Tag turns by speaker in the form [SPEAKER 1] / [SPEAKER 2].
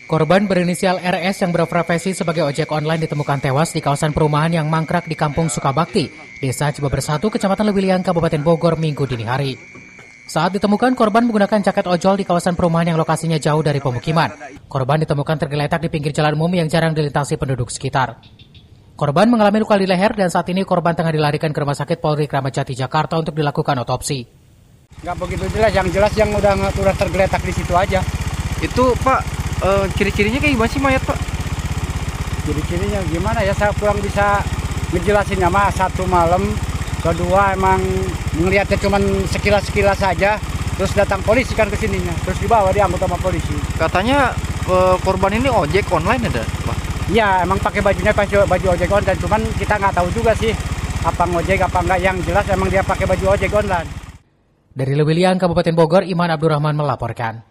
[SPEAKER 1] Korban berinisial RS yang berprofesi sebagai ojek online ditemukan tewas di kawasan perumahan yang mangkrak di Kampung Sukabakti, Desa Cibabersatu, Kecamatan Lewiliang, Kabupaten Bogor, Minggu dini hari. Saat ditemukan, korban menggunakan jaket ojol di kawasan perumahan yang lokasinya jauh dari pemukiman. Korban ditemukan tergeletak di pinggir jalan umum yang jarang dilintasi penduduk sekitar. Korban mengalami luka di leher dan saat ini korban tengah dilarikan ke Rumah Sakit Polri Kramat Jati, Jakarta untuk dilakukan otopsi.
[SPEAKER 2] Nggak begitu jelas yang udah tergeletak di situ aja.
[SPEAKER 3] Itu Pak, ciri-cirinya kayak gimana sih mayat Pak?
[SPEAKER 2] Ciri-cirinya gimana ya, saya kurang bisa ngejelasinnya mah. Satu malam, kedua emang melihatnya cuma sekilas-sekilas saja, terus datang polisi kan ke sininya, terus dibawa diangkut sama polisi.
[SPEAKER 3] Katanya korban ini ojek online ada Pak?
[SPEAKER 2] Iya, emang pakai bajunya baju ojek online, cuman kita nggak tahu juga sih apa ngojek apa enggak. Yang jelas emang dia pakai baju ojek online.
[SPEAKER 1] Dari Lewiliang, Kabupaten Bogor, Iman Abdurrahman melaporkan.